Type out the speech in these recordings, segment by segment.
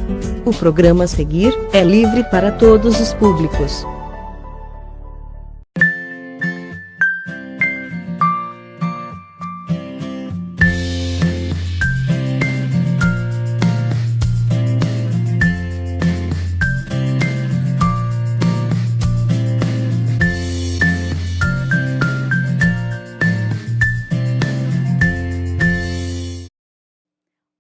O programa a seguir é livre para todos os públicos.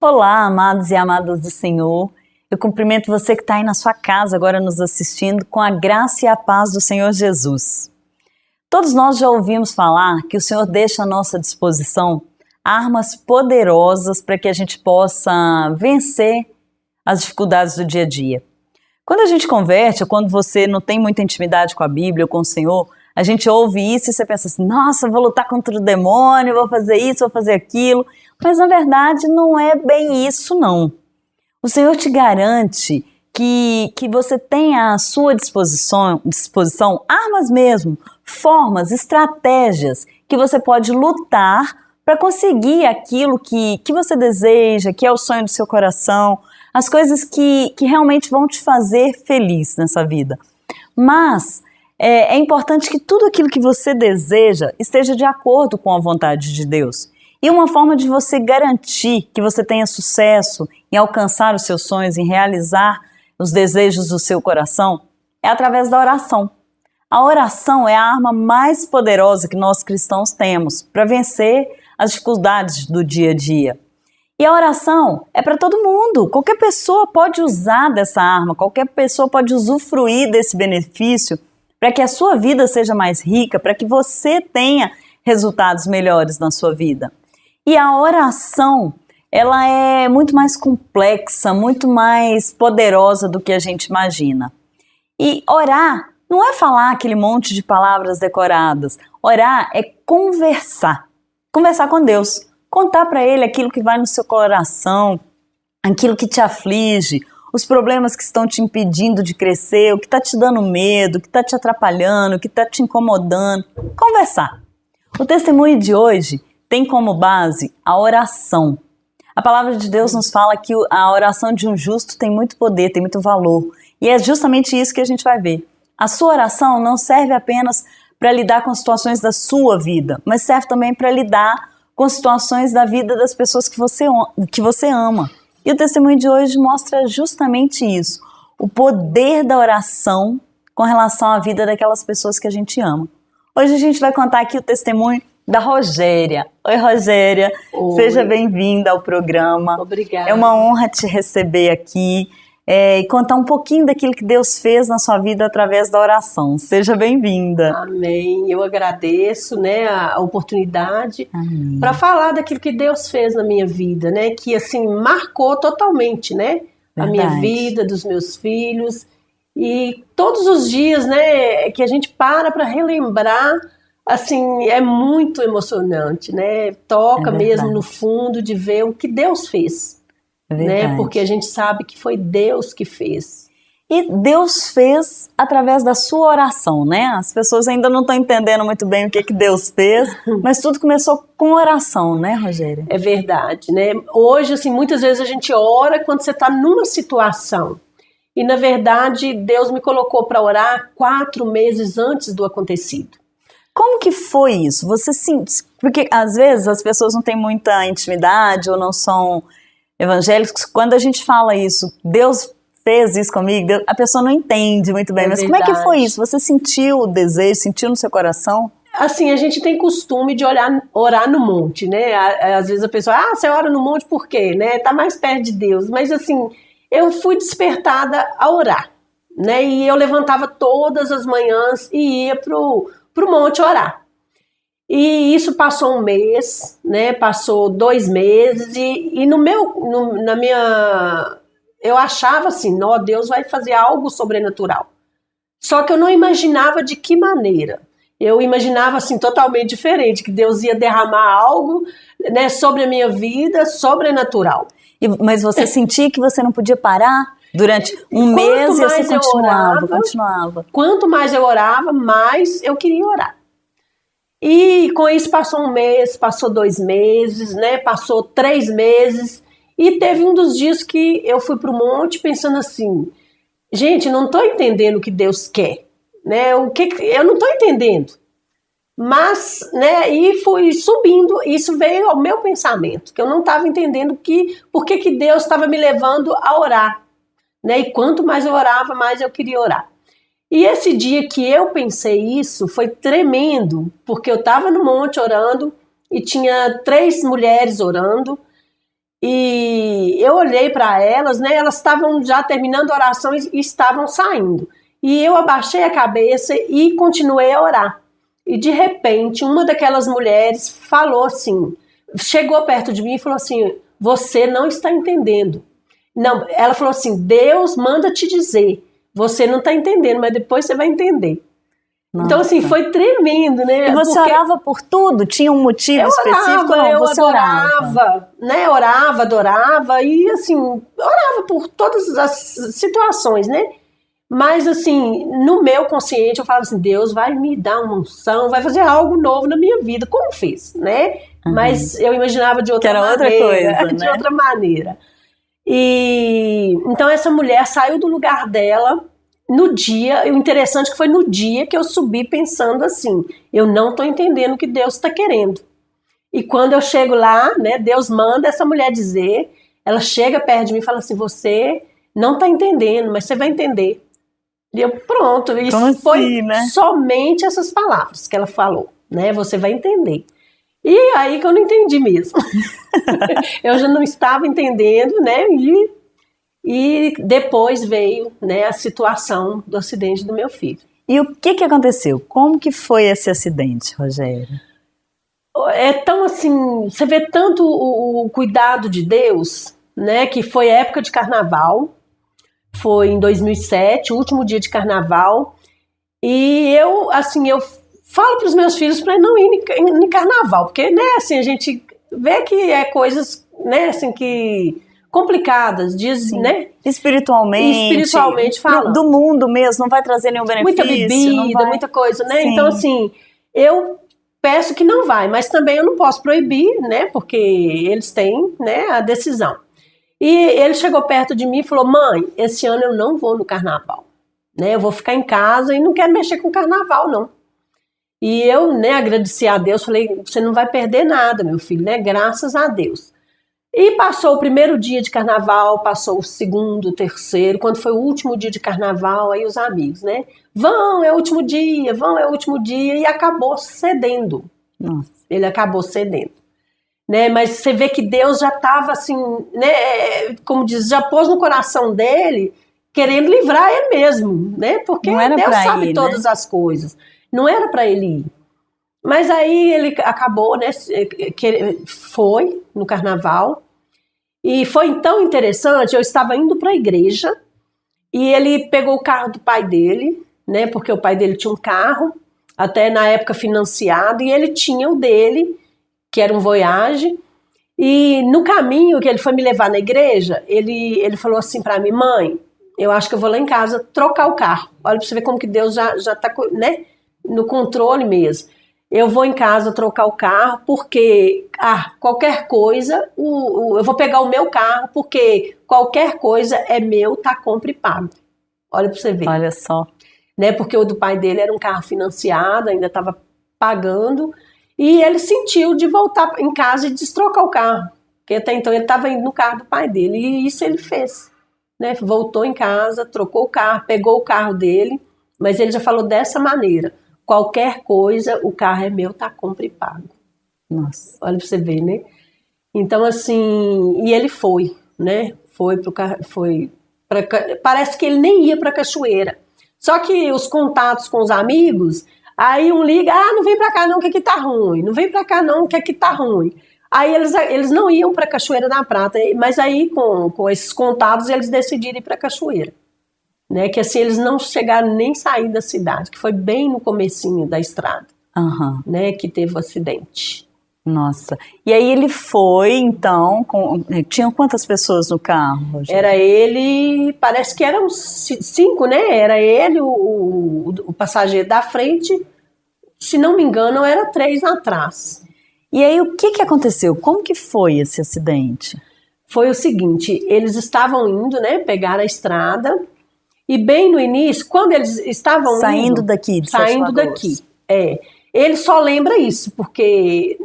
Olá, amados e amadas do Senhor. Eu cumprimento você que está aí na sua casa agora nos assistindo com a graça e a paz do Senhor Jesus. Todos nós já ouvimos falar que o Senhor deixa à nossa disposição armas poderosas para que a gente possa vencer as dificuldades do dia a dia. Quando a gente converte, ou quando você não tem muita intimidade com a Bíblia ou com o Senhor, a gente ouve isso e você pensa assim, nossa, vou lutar contra o demônio, vou fazer isso, vou fazer aquilo. Mas na verdade não é bem isso não. O Senhor te garante que você tem à sua disposição armas mesmo, formas, estratégias que você pode lutar para conseguir aquilo que você deseja, que é o sonho do seu coração, as coisas que realmente vão te fazer feliz nessa vida. Mas é importante que tudo aquilo que você deseja esteja de acordo com a vontade de Deus. E uma forma de você garantir que você tenha sucesso em alcançar os seus sonhos, em realizar os desejos do seu coração, é através da oração. A oração é a arma mais poderosa que nós cristãos temos para vencer as dificuldades do dia a dia. E a oração é para todo mundo. Qualquer pessoa pode usar dessa arma, qualquer pessoa pode usufruir desse benefício para que a sua vida seja mais rica, para que você tenha resultados melhores na sua vida. E a oração, ela é muito mais complexa, muito mais poderosa do que a gente imagina. E orar não é falar aquele monte de palavras decoradas. Orar é conversar com Deus, contar para Ele aquilo que vai no seu coração, aquilo que te aflige, os problemas que estão te impedindo de crescer, o que está te dando medo, o que está te atrapalhando, o que está te incomodando. Conversar. O testemunho de hoje tem como base a oração. A palavra de Deus nos fala que a oração de um justo tem muito poder, tem muito valor. E é justamente isso que a gente vai ver. A sua oração não serve apenas para lidar com situações da sua vida, mas serve também para lidar com situações da vida das pessoas que você ama. E o testemunho de hoje mostra justamente isso. O poder da oração com relação à vida daquelas pessoas que a gente ama. Hoje a gente vai contar aqui o testemunho da Rogéria. Oi, Rogéria. Oi. Seja bem-vinda ao programa. Obrigada. É uma honra te receber aqui e contar um pouquinho daquilo que Deus fez na sua vida através da oração. Seja bem-vinda. Amém. Eu agradeço, a oportunidade para falar daquilo que Deus fez na minha vida, que assim marcou totalmente, a minha vida, dos meus filhos. E todos os dias, que a gente para relembrar, assim, é muito emocionante, Toca mesmo no fundo de ver o que Deus fez, Porque a gente sabe que foi Deus que fez. E Deus fez através da sua oração, As pessoas ainda não estão entendendo muito bem o que Deus fez, mas tudo começou com oração, Rogéria? É verdade, Hoje, assim, muitas vezes a gente ora quando você está numa situação. E, na verdade, Deus me colocou para orar 4 meses antes do acontecido. Como que foi isso? Você porque às vezes as pessoas não têm muita intimidade ou não são evangélicos. Quando a gente fala isso, Deus fez isso comigo, a pessoa não entende muito bem. Mas verdade. Como é que foi isso? Você sentiu o desejo, sentiu no seu coração? Assim, a gente tem costume de orar no monte, Às vezes a pessoa, você ora no monte por quê? Tá mais perto de Deus. Mas assim, eu fui despertada a orar, E eu levantava todas as manhãs e ia pro monte orar. E isso passou 1 mês, Passou 2 meses e eu achava assim, Deus vai fazer algo sobrenatural. Só que eu não imaginava de que maneira. Eu imaginava assim totalmente diferente, que Deus ia derramar algo, sobre a minha vida, sobrenatural. Mas você sentia que você não podia parar? Durante 1 mês e você continuava. Quanto mais eu orava, mais eu queria orar. E com isso passou 1 mês, passou 2 meses, Passou 3 meses. E teve um dos dias que eu fui para o monte pensando assim, gente, não estou entendendo o que Deus quer, né? Eu não estou entendendo. Mas, né, e fui subindo, isso veio ao meu pensamento, que eu não estava entendendo por que Deus estava me levando a orar, né? E quanto mais eu orava, mais eu queria orar. E esse dia que eu pensei isso foi tremendo, porque eu estava no monte orando e tinha 3 mulheres orando, e eu olhei para elas, né? Elas estavam já terminando a oração e estavam saindo. E eu abaixei a cabeça e continuei a orar. E de repente, uma daquelas mulheres falou assim, chegou perto de mim e falou assim, você não está entendendo. Não, ela falou assim, Deus manda te dizer, você não está entendendo, mas depois você vai entender. Nossa. Então, assim, foi tremendo, né? E você orava por tudo? Tinha um motivo específico? Eu adorava, né? Orava, adorava e, assim, orava por todas as situações, né? Mas, assim, no meu consciente, eu falava assim, Deus vai me dar uma unção, vai fazer algo novo na minha vida, como fez, né? Mas eu imaginava de outra maneira. Outra coisa, de outra maneira. E então essa mulher saiu do lugar dela no dia, o interessante é que foi no dia que eu subi pensando assim, eu não estou entendendo o que Deus está querendo. E quando eu chego lá, né, Deus manda essa mulher dizer, ela chega perto de mim e fala assim, você não está entendendo, mas você vai entender. E eu, pronto, isso como foi assim, né? somente essas palavras que ela falou, né, você vai entender. E aí que eu não entendi mesmo. Eu já não estava entendendo, né, e depois veio, né, a situação do acidente do meu filho. E o que aconteceu? Como que foi esse acidente, Rogério? É tão assim, você vê tanto o cuidado de Deus, né, que foi época de carnaval, foi em 2007, o último dia de carnaval, e eu, assim, eu falo para os meus filhos para não ir em carnaval, porque, né, assim, a gente vê que é coisas, né, assim, que complicadas, diz, né? Espiritualmente falando. Do mundo mesmo, não vai trazer nenhum benefício. Muita bebida, muita coisa, né? Sim. Então, assim, eu peço que não vai, mas também eu não posso proibir, né? Porque eles têm, né, a decisão. E ele chegou perto de mim e falou, mãe, esse ano eu não vou no carnaval, né? Eu vou ficar em casa e não quero mexer com carnaval, não. E eu, né, agradeci a Deus, falei, você não vai perder nada, meu filho, né? Graças a Deus. E passou o primeiro dia de carnaval, passou o segundo, o terceiro, quando foi o último dia de carnaval, aí os amigos, né? Vão, é o último dia, e acabou cedendo. Nossa. Ele acabou cedendo. Né? Mas você vê que Deus já estava assim, né? Como diz, já pôs no coração dele, querendo livrar ele mesmo, né? Porque Deus sabe todas as coisas. Não era para ele ir. Mas aí ele acabou, né? Foi no carnaval. E foi tão interessante, eu estava indo para a igreja e ele pegou o carro do pai dele, né? Porque o pai dele tinha um carro, até na época financiado, e ele tinha o dele, que era um Voyage. E no caminho que ele foi me levar na igreja, ele falou assim para mim, mãe, eu acho que eu vou lá em casa trocar o carro. Olha para você ver como que Deus já está, né, no controle mesmo. Eu vou em casa trocar o carro porque, qualquer coisa, eu vou pegar o meu carro porque qualquer coisa é meu, tá compra e pago. Olha para você ver. Olha só. Né, porque o do pai dele era um carro financiado, ainda estava pagando, e ele sentiu de voltar em casa e destrocar o carro, porque até então ele estava indo no carro do pai dele, e isso ele fez. Né, voltou em casa, trocou o carro, pegou o carro dele, mas ele já falou dessa maneira, qualquer coisa, o carro é meu, tá compra e pago. Nossa. Olha pra você ver, né? Então, assim, e ele foi, né? Parece que ele nem ia pra cachoeira. Só que os contatos com os amigos, aí um liga, não vem pra cá não, que aqui tá ruim. Não vem pra cá não, que aqui tá ruim. Aí eles não iam pra Cachoeira da Prata, mas aí com esses contatos eles decidiram ir pra cachoeira. Né, que assim eles não chegaram nem a sair da cidade, que foi bem no comecinho da estrada, né, que teve o acidente. Nossa, e aí ele foi então, tinham quantas pessoas no carro, Rogério? Era ele, parece que eram 5, né, era ele, o passageiro da frente, se não me engano era 3 atrás. E aí o que aconteceu? Como que foi esse acidente? foi o seguinte, eles estavam indo, né, pegar a estrada, e bem no início, quando eles estavam saindo indo, daqui, de saindo daqui, ele só lembra isso, porque,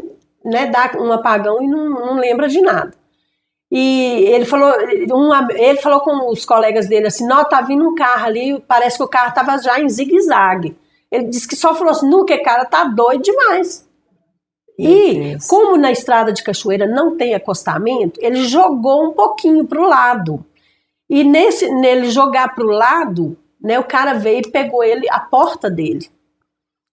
né, dá um apagão e não lembra de nada. E ele falou com os colegas dele assim, não, tá vindo um carro ali, parece que o carro tava já em zigue-zague. Ele disse que só falou assim, que cara, tá doido demais. E como na estrada de Cachoeira não tem acostamento, ele jogou um pouquinho pro lado. E nele jogar pro lado, né, o cara veio e pegou a porta dele.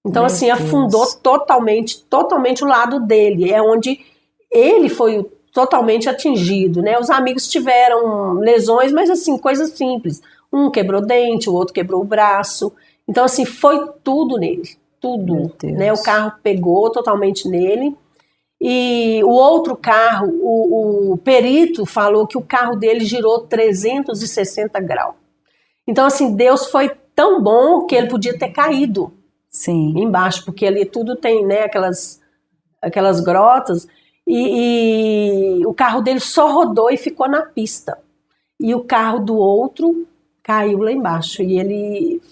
Então, assim, afundou totalmente o lado dele. É onde ele foi totalmente atingido, né? Os amigos tiveram lesões, mas assim, coisas simples. Um quebrou dente, o outro quebrou o braço. Então, assim, foi tudo nele. Tudo, né? O carro pegou totalmente nele. E o outro carro, o perito falou que o carro dele girou 360 graus. Então, assim, Deus foi tão bom que ele podia ter caído embaixo, porque ali tudo tem, né, aquelas grotas. E o carro dele só rodou e ficou na pista. E o carro do outro caiu lá embaixo e ele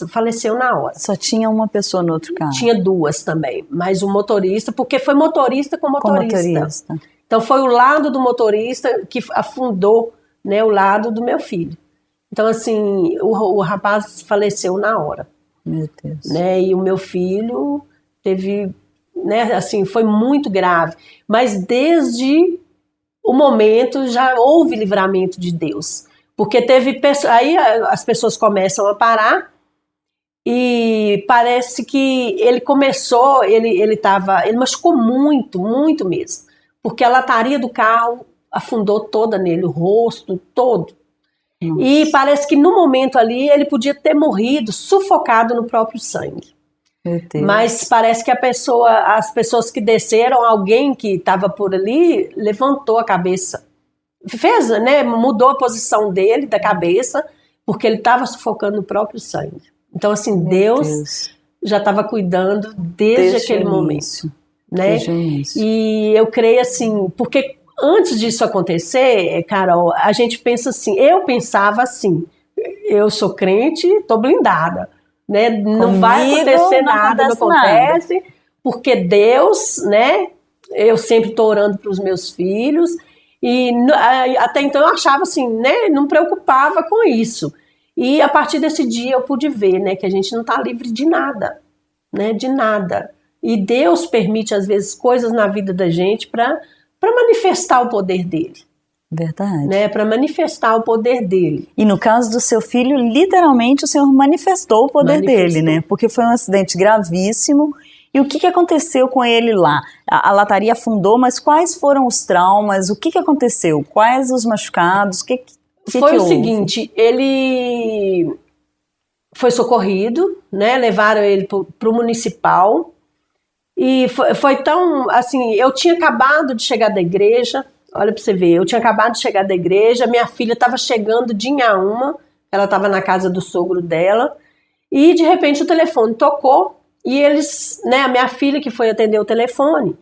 faleceu na hora. Só tinha uma pessoa no outro carro? Tinha duas também, mas o motorista, porque foi motorista com motorista. Então foi o lado do motorista que afundou, né, o lado do meu filho. Então assim, o rapaz faleceu na hora. Meu Deus. Né, e o meu filho teve, né, assim, foi muito grave. Mas desde o momento já houve livramento de Deus. Porque aí as pessoas começam a parar e parece que ele começou, ele machucou muito, muito mesmo. Porque a lataria do carro afundou toda nele, o rosto todo. Nossa. E parece que no momento ali ele podia ter morrido sufocado no próprio sangue. Mas parece que as pessoas que desceram, alguém que estava por ali, levantou a cabeça. Né, mudou a posição dele, da cabeça, porque ele estava sufocando no próprio sangue. Então, assim, Deus já estava cuidando desde aquele momento. Né? E eu creio assim, porque antes disso acontecer, Carol, a gente pensa assim, eu pensava assim, eu sou crente, estou blindada. Né? Não vai acontecer nada, não acontece, porque Deus, né? Eu sempre estou orando para os meus filhos. E até então eu achava assim, né, não preocupava com isso. E a partir desse dia eu pude ver, né, que a gente não está livre de nada, né, de nada. E Deus permite às vezes coisas na vida da gente para manifestar o poder dele. Verdade. Né, para manifestar o poder dele. E no caso do seu filho, literalmente o Senhor manifestou o poder dele, né, porque foi um acidente gravíssimo. E o que aconteceu com ele lá? A lataria afundou, mas quais foram os traumas? O que aconteceu? Quais os machucados? Foi o seguinte, ele foi socorrido, né? Levaram ele para o municipal. E foi tão, assim, eu tinha acabado de chegar da igreja, olha para você ver, eu tinha acabado de chegar da igreja, minha filha estava chegando de Inhaúma, ela estava na casa do sogro dela, e de repente o telefone tocou, e eles, né, a minha filha que foi atender o telefone,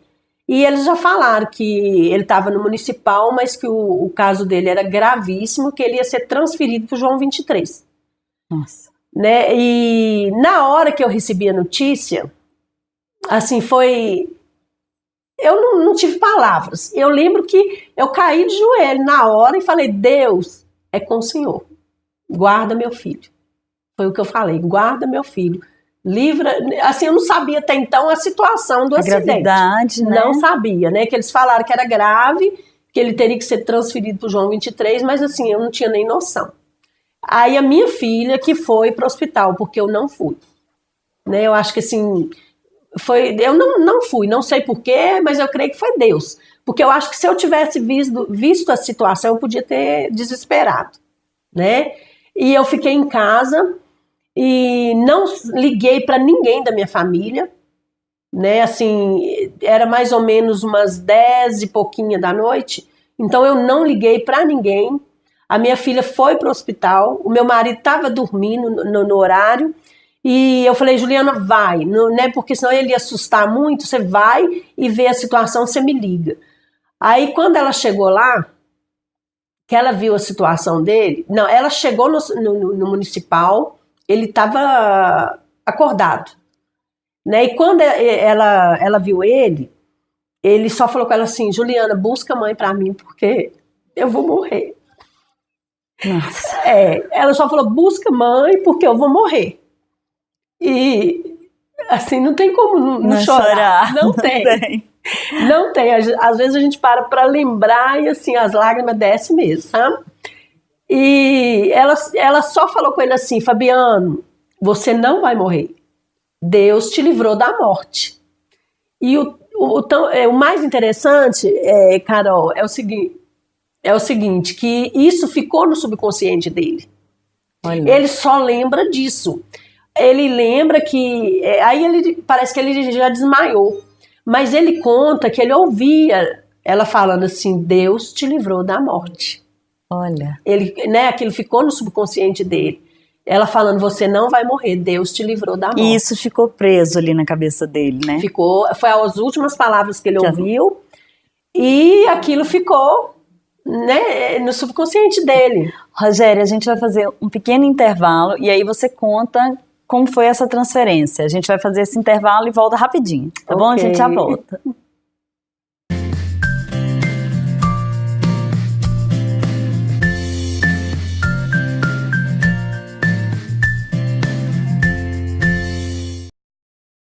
e eles já falaram que ele estava no municipal, mas que o caso dele era gravíssimo, que ele ia ser transferido para o João 23. Nossa. Né, e na hora que eu recebi a notícia, assim, eu não tive palavras. Eu lembro que eu caí de joelho na hora e falei, Deus, é com o Senhor, guarda meu filho. Foi o que eu falei, guarda meu filho. Livra, assim, eu não sabia até então a situação do acidente. Gravidade, né? Não sabia, né? Que eles falaram que era grave, que ele teria que ser transferido para o João 23, mas assim, eu não tinha nem noção. Aí a minha filha que foi para o hospital, porque eu não fui. Né? Eu acho que assim, eu não fui, não sei porquê, mas eu creio que foi Deus. Porque eu acho que se eu tivesse visto a situação, eu podia ter desesperado. Né? E eu fiquei em casa e não liguei para ninguém da minha família, né? Assim, era mais ou menos umas 10 e pouquinha da noite, então eu não liguei para ninguém. A minha filha foi para o hospital, o meu marido estava dormindo no horário, e eu falei, Juliana, vai, não, né? Porque senão ele ia assustar muito, você vai e vê a situação, você me liga. Aí quando ela chegou lá, que ela viu a situação dele. Não, ela chegou no municipal, ele estava acordado, né? E quando ela viu ele só falou com ela assim: Juliana, busca a mãe para mim, porque eu vou morrer. Nossa. Ela só falou: busca mãe, porque eu vou morrer. E assim, não tem como não chorar. Não tem. Não tem. Às vezes a gente para lembrar e assim, as lágrimas descem mesmo, sabe? E ela só falou com ele assim: Fabiano, você não vai morrer. Deus te livrou da morte. E o mais interessante, Carol, é o seguinte, que isso ficou no subconsciente dele. Olha. Ele só lembra disso. Ele lembra que... aí parece que ele já desmaiou. Mas ele conta que ele ouvia ela falando assim: Deus te livrou da morte. Olha. Aquilo ficou no subconsciente dele. Ela falando: você não vai morrer, Deus te livrou da morte. E isso ficou preso ali na cabeça dele, né? Ficou, foi as últimas palavras que ele ouviu. E aquilo ficou, né, no subconsciente dele. Rogéria, a gente vai fazer um pequeno intervalo e aí você conta como foi essa transferência. A gente vai fazer esse intervalo e volta rapidinho, tá bom? A gente já volta.